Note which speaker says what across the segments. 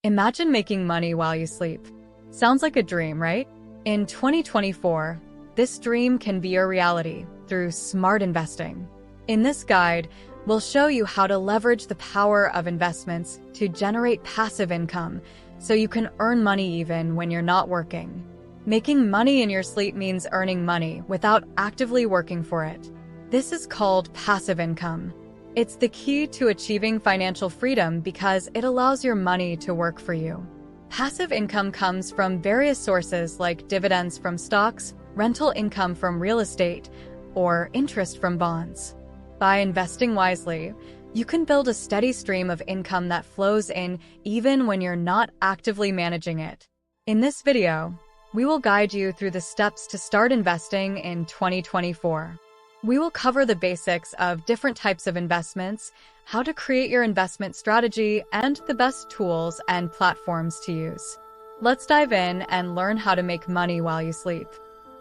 Speaker 1: Imagine making money while you sleep. Sounds like a dream, right? In 2024, this dream can be your reality through smart investing. In this guide, we'll show you how to leverage the power of investments to generate passive income so you can earn money even when you're not working. Making money in your sleep means earning money without actively working for it. This is called passive income. It's the key to achieving financial freedom because it allows your money to work for you. Passive income comes from various sources like dividends from stocks, rental income from real estate, or interest from bonds. By investing wisely, you can build a steady stream of income that flows in even when you're not actively managing it. In this video, we will guide you through the steps to start investing in 2024. We will cover the basics of different types of investments, how to create your investment strategy, and the best tools and platforms to use. Let's dive in and learn how to make money while you sleep.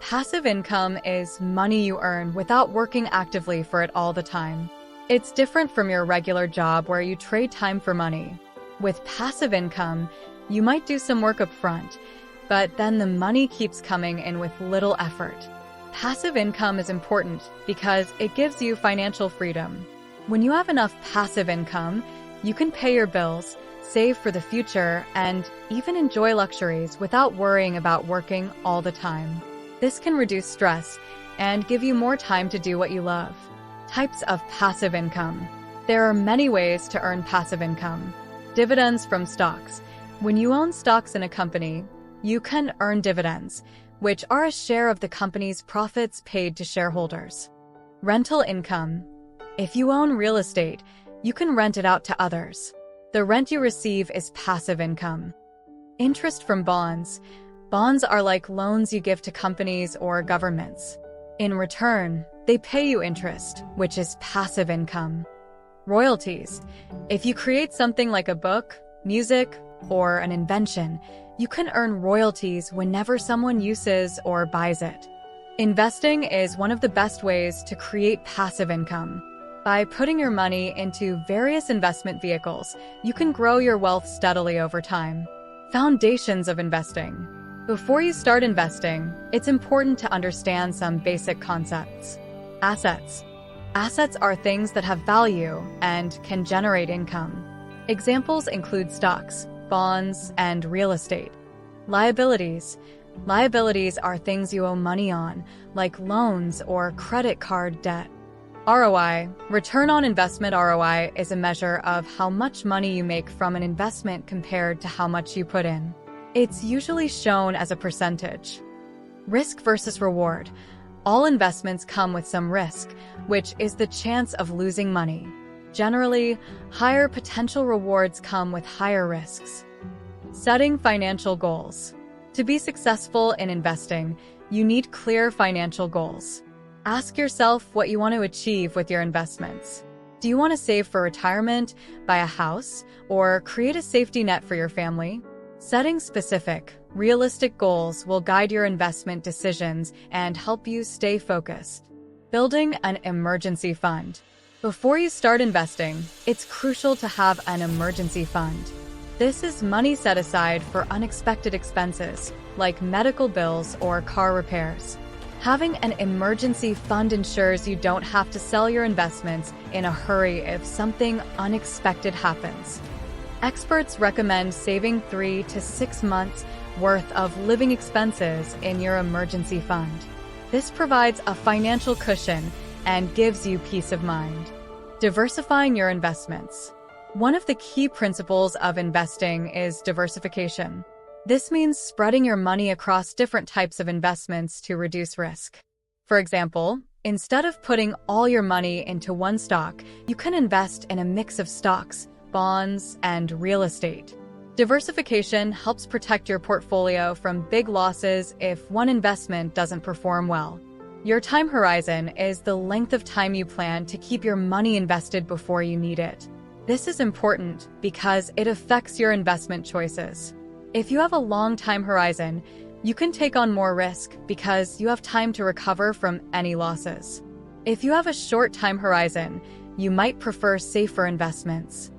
Speaker 1: Passive income is money you earn without working actively for it all the time. It's different from your regular job where you trade time for money. With passive income, you might do some work up front, but then the money keeps coming in with little effort. Passive income is important because it gives you financial freedom. When you have enough passive income, you can pay your bills, save for the future, and even enjoy luxuries without worrying about working all the time. This can reduce stress and give you more time to do what you love. Types of passive income. There are many ways to earn passive income. Dividends from stocks. When you own stocks in a company, you can earn dividends, which are a share of the company's profits paid to shareholders. Rental income. If you own real estate, you can rent it out to others. The rent you receive is passive income. Interest from bonds. Bonds are like loans you give to companies or governments. In return, they pay you interest, which is passive income. Royalties. If you create something like a book, music, or an invention, you can earn royalties whenever someone uses or buys it. Investing is one of the best ways to create passive income. By putting your money into various investment vehicles, you can grow your wealth steadily over time. Foundations of investing. Before you start investing, it's important to understand some basic concepts. Assets. Assets are things that have value and can generate income. Examples include stocks, bonds, and real estate. Liabilities. Liabilities are things you owe money on, like loans or credit card debt. ROI, return on investment. ROI is a measure of how much money you make from an investment compared to how much you put in. It's usually shown as a percentage. Risk versus reward. All investments come with some risk, which is the chance of losing money. Generally, higher potential rewards come with higher risks. Setting financial goals. To be successful in investing, you need clear financial goals. Ask yourself what you want to achieve with your investments. Do you want to save for retirement, buy a house, or create a safety net for your family? Setting specific, realistic goals will guide your investment decisions and help you stay focused. Building an emergency fund. Before you start investing, it's crucial to have an emergency fund. This is money set aside for unexpected expenses, like medical bills or car repairs. Having an emergency fund ensures you don't have to sell your investments in a hurry if something unexpected happens. Experts recommend saving 3 to 6 months' worth of living expenses in your emergency fund. This provides a financial cushion and gives you peace of mind. Diversifying your investments. One of the key principles of investing is diversification. This means spreading your money across different types of investments to reduce risk. For example, instead of putting all your money into one stock, you can invest in a mix of stocks, bonds, and real estate. Diversification helps protect your portfolio from big losses if one investment doesn't perform well. Your time horizon is the length of time you plan to keep your money invested before you need it. This is important because it affects your investment choices. If you have a long time horizon, you can take on more risk because you have time to recover from any losses. If you have a short time horizon, you might prefer safer investments.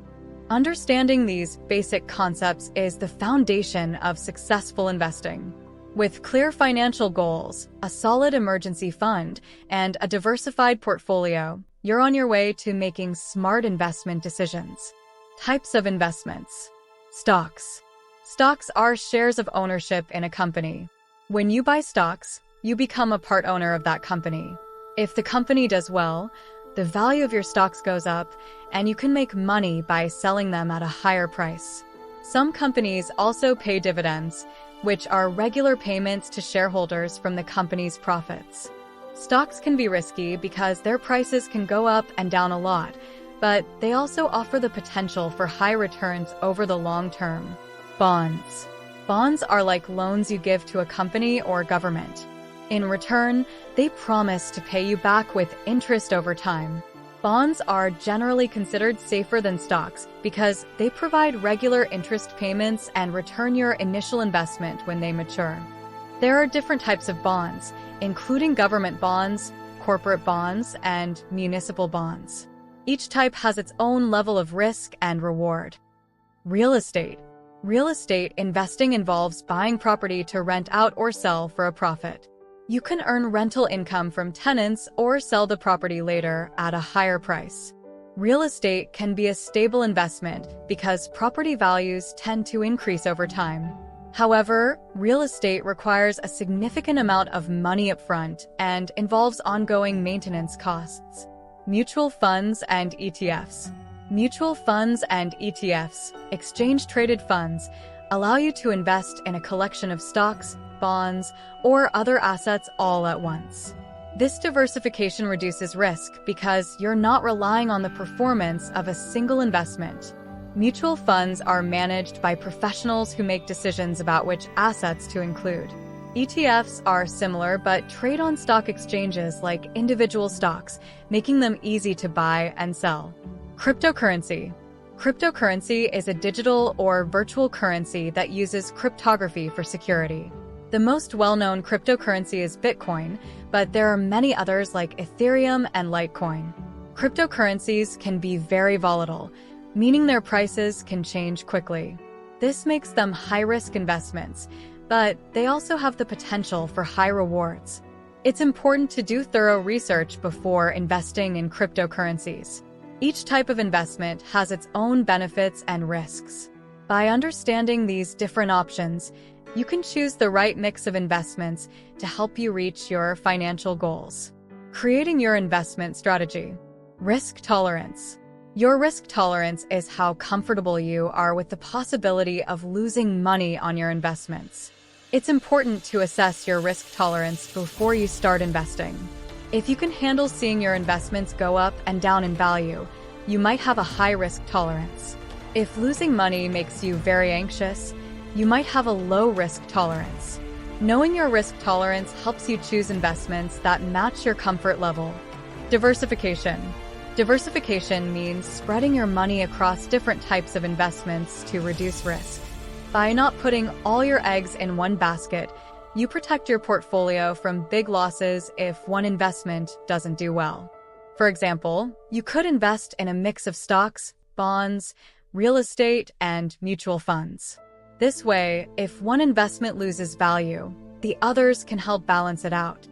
Speaker 1: Understanding these basic concepts is the foundation of successful investing. With clear financial goals, a solid emergency fund, and a diversified portfolio, you're on your way to making smart investment decisions. Types of investments. Stocks. Stocks are shares of ownership in a company. When you buy stocks, you become a part owner of that company. If the company does well, the value of your stocks goes up, and you can make money by selling them at a higher price. Some companies also pay dividends, which are regular payments to shareholders from the company's profits. Stocks can be risky because their prices can go up and down a lot, but they also offer the potential for high returns over the long term. Bonds. Bonds are like loans you give to a company or government. In return, they promise to pay you back with interest over time. Bonds are generally considered safer than stocks because they provide regular interest payments and return your initial investment when they mature. There are different types of bonds, including government bonds, corporate bonds, and municipal bonds. Each type has its own level of risk and reward. Real estate. Real estate investing involves buying property to rent out or sell for a profit. You can earn rental income from tenants or sell the property later at a higher price. Real estate can be a stable investment because property values tend to increase over time. However, real estate requires a significant amount of money upfront and involves ongoing maintenance costs. Mutual funds and ETFs. Mutual funds and ETFs, exchange-traded funds, allow you to invest in a collection of stocks, bonds, or other assets all at once. This diversification reduces risk because you're not relying on the performance of a single investment. Mutual funds are managed by professionals who make decisions about which assets to include. ETFs are similar but trade on stock exchanges like individual stocks, making them easy to buy and sell. Cryptocurrency. Cryptocurrency is a digital or virtual currency that uses cryptography for security. The most well-known cryptocurrency is Bitcoin, but there are many others like Ethereum and Litecoin. Cryptocurrencies can be very volatile, meaning their prices can change quickly. This makes them high-risk investments, but they also have the potential for high rewards. It's important to do thorough research before investing in cryptocurrencies. Each type of investment has its own benefits and risks. By understanding these different options, you can choose the right mix of investments to help you reach your financial goals. Creating your investment strategy. Risk tolerance. Your risk tolerance is how comfortable you are with the possibility of losing money on your investments. It's important to assess your risk tolerance before you start investing. If you can handle seeing your investments go up and down in value, you might have a high risk tolerance. If losing money makes you very anxious, you might have a low risk tolerance. Knowing your risk tolerance helps you choose investments that match your comfort level. Diversification. Diversification means spreading your money across different types of investments to reduce risk. By not putting all your eggs in one basket, you protect your portfolio from big losses if one investment doesn't do well. For example, you could invest in a mix of stocks, bonds, real estate, and mutual funds. This way, if one investment loses value, the others can help balance it out.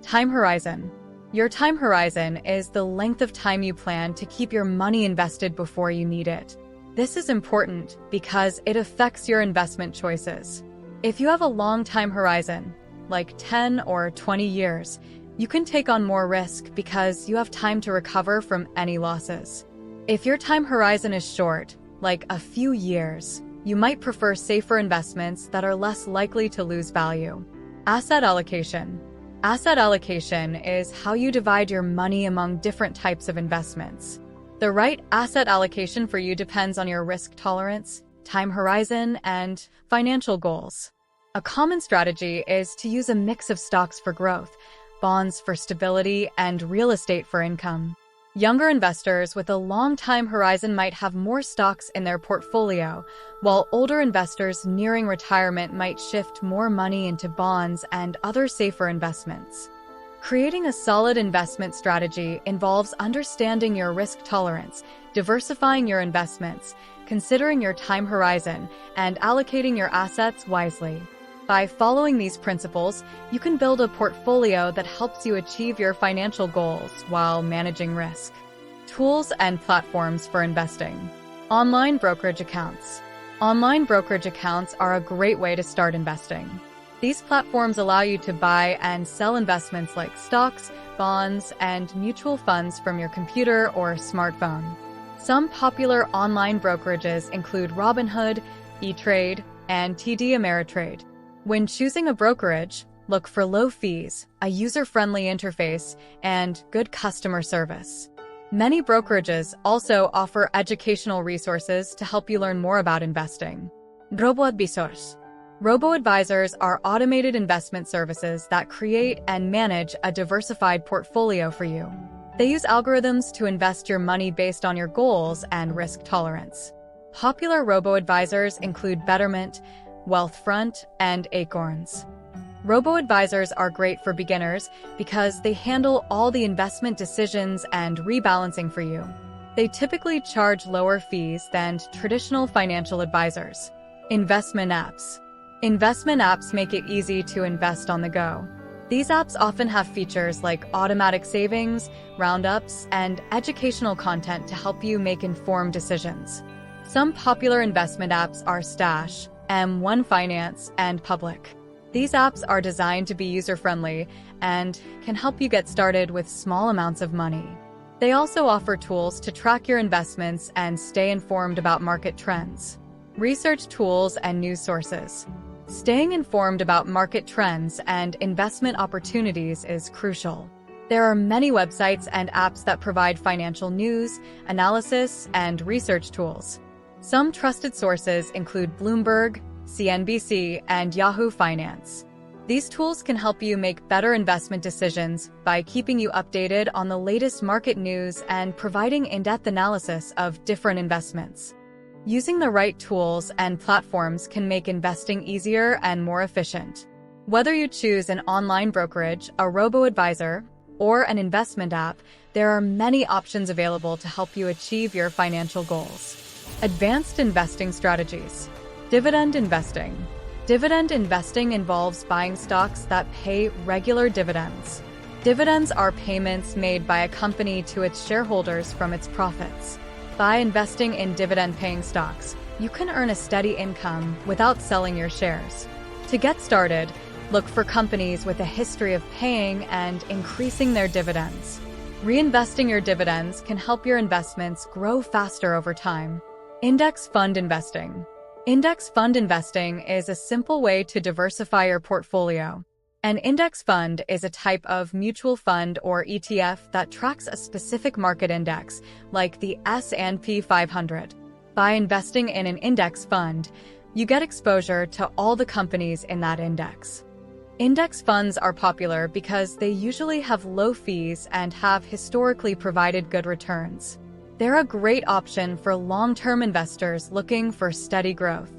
Speaker 1: Time horizon. Your time horizon is the length of time you plan to keep your money invested before you need it. This is important because it affects your investment choices. If you have a long time horizon, like 10 or 20 years, you can take on more risk because you have time to recover from any losses. If your time horizon is short, like a few years, you might prefer safer investments that are less likely to lose value. Asset allocation. Asset allocation is how you divide your money among different types of investments. The right asset allocation for you depends on your risk tolerance, time horizon, and financial goals. A common strategy is to use a mix of stocks for growth, bonds for stability, and real estate for income. Younger investors with a long time horizon might have more stocks in their portfolio, while older investors nearing retirement might shift more money into bonds and other safer investments. Creating a solid investment strategy involves understanding your risk tolerance diversifying your investments, considering your time horizon, and allocating your assets wisely. By following these principles, you can build a portfolio that helps you achieve your financial goals while managing risk. Tools and platforms for investing. Online brokerage accounts. Online brokerage accounts are a great way to start investing. These platforms allow you to buy and sell investments like stocks, bonds, and mutual funds from your computer or smartphone. Some popular online brokerages include Robinhood, E-Trade, and TD Ameritrade. When choosing a brokerage, look for low fees, a user-friendly interface, and good customer service. Many brokerages also offer educational resources to help you learn more about investing. Robo-advisors. Robo-advisors are automated investment services that create and manage a diversified portfolio for you. They use algorithms to invest your money based on your goals and risk tolerance. Popular robo-advisors include Betterment, Wealthfront, and Acorns. Robo-advisors are great for beginners because they handle all the investment decisions and rebalancing for you. They typically charge lower fees than traditional financial advisors. Investment apps. Investment apps make it easy to invest on the go. These apps often have features like automatic savings, roundups, and educational content to help you make informed decisions. Some popular investment apps are Stash, M1 Finance, and Public. These apps are designed to be user-friendly and can help you get started with small amounts of money. They also offer tools to track your investments and stay informed about market trends. Research tools and news sources. Staying informed about market trends and investment opportunities is crucial. There are many websites and apps that provide financial news, analysis, and research tools. Some trusted sources include Bloomberg, CNBC, and Yahoo Finance. These tools can help you make better investment decisions by keeping you updated on the latest market news and providing in-depth analysis of different investments. Using the right tools and platforms can make investing easier and more efficient. Whether you choose an online brokerage, a robo-advisor, or an investment app, there are many options available to help you achieve your financial goals. Advanced investing strategies. Dividend investing. Dividend investing involves buying stocks that pay regular dividends. Dividends are payments made by a company to its shareholders from its profits. By investing in dividend-paying stocks, you can earn a steady income without selling your shares. To get started, look for companies with a history of paying and increasing their dividends. Reinvesting your dividends can help your investments grow faster over time. Index fund investing. Index fund investing is a simple way to diversify your portfolio. An index fund is a type of mutual fund or ETF that tracks a specific market index, like the S&P 500. By investing in an index fund, you get exposure to all the companies in that index. Index funds are popular because they usually have low fees and have historically provided good returns. They're a great option for long-term investors looking for steady growth.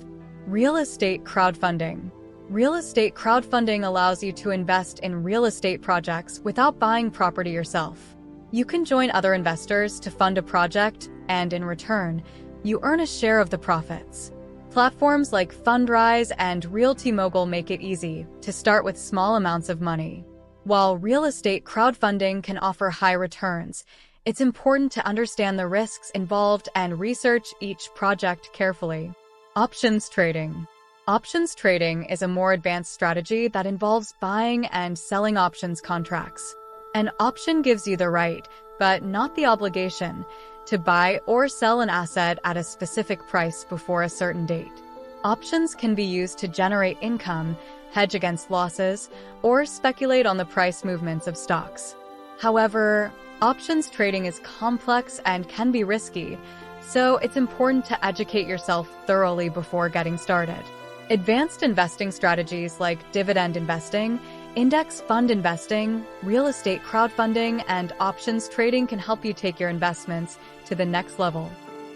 Speaker 1: Real estate crowdfunding. Real estate crowdfunding allows you to invest in real estate projects without buying property yourself. You can join other investors to fund a project, and in return, you earn a share of the profits. Platforms like Fundrise and Realty Mogul make it easy to start with small amounts of money. While real estate crowdfunding can offer high returns, it's important to understand the risks involved and research each project carefully. Options trading. Options trading is a more advanced strategy that involves buying and selling options contracts. An option gives you the right, but not the obligation, to buy or sell an asset at a specific price before a certain date. Options can be used to generate income, hedge against losses, or speculate on the price movements of stocks. However, options trading is complex and can be risky, so it's important to educate yourself thoroughly before getting started. Advanced investing strategies like dividend investing, index fund investing, real estate crowdfunding, and options trading can help you take your investments to the next level.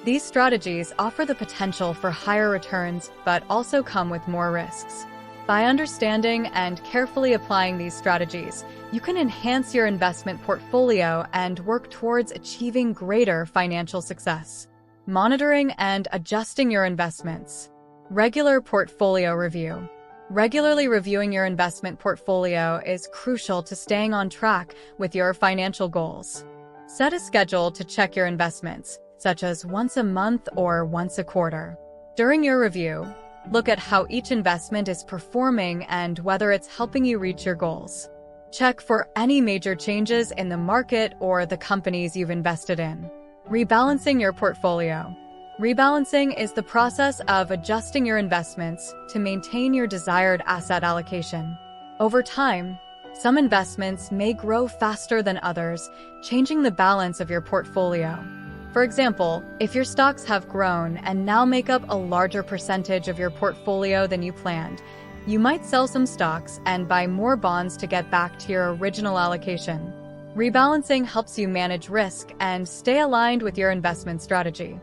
Speaker 1: These strategies offer the potential for higher returns, but also come with more risks. By understanding and carefully applying these strategies, you can enhance your investment portfolio and work towards achieving greater financial success. Monitoring and adjusting your investments. Regular portfolio review. Regularly reviewing your investment portfolio is crucial to staying on track with your financial goals. Set a schedule to check your investments, such as once a month or once a quarter. During your review, look at how each investment is performing and whether it's helping you reach your goals. Check for any major changes in the market or the companies you've invested in. Rebalancing your portfolio. Rebalancing is the process of adjusting your investments to maintain your desired asset allocation. Over time, some investments may grow faster than others, changing the balance of your portfolio. For example, if your stocks have grown and now make up a larger percentage of your portfolio than you planned, you might sell some stocks and buy more bonds to get back to your original allocation. Rebalancing helps you manage risk and stay aligned with your investment strategy.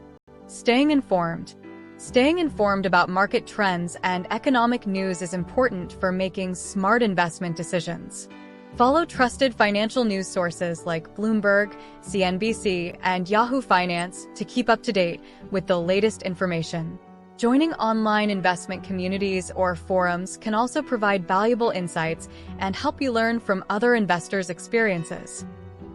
Speaker 1: Staying informed. Staying informed about market trends and economic news is important for making smart investment decisions. Follow trusted financial news sources like Bloomberg, CNBC, and Yahoo Finance to keep up to date with the latest information. Joining online investment communities or forums can also provide valuable insights and help you learn from other investors' experiences.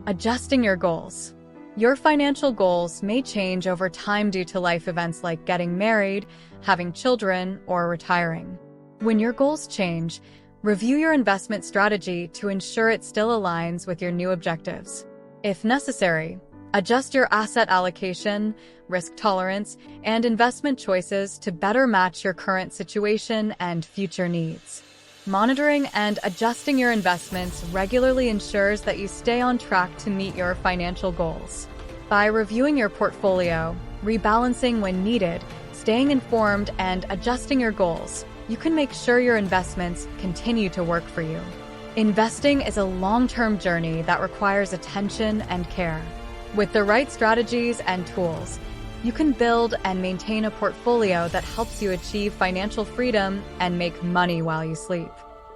Speaker 1: Adjusting your goals. Your financial goals may change over time due to life events like getting married, having children, or retiring. When your goals change, review your investment strategy to ensure it still aligns with your new objectives. If necessary, adjust your asset allocation, risk tolerance, and investment choices to better match your current situation and future needs. Monitoring and adjusting your investments regularly ensures that you stay on track to meet your financial goals. By reviewing your portfolio, rebalancing when needed, staying informed, and adjusting your goals, you can make sure your investments continue to work for you. Investing is a long-term journey that requires attention and care. With the right strategies and tools, you can build and maintain a portfolio that helps you achieve financial freedom and make money while you sleep.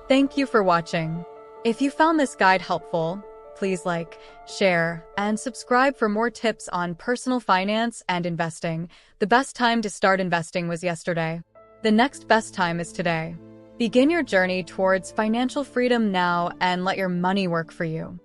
Speaker 1: Thank you for watching. If you found this guide helpful, please like, share, and subscribe for more tips on personal finance and investing. The best time to start investing was yesterday. The next best time is today. Begin your journey towards financial freedom now and let your money work for you.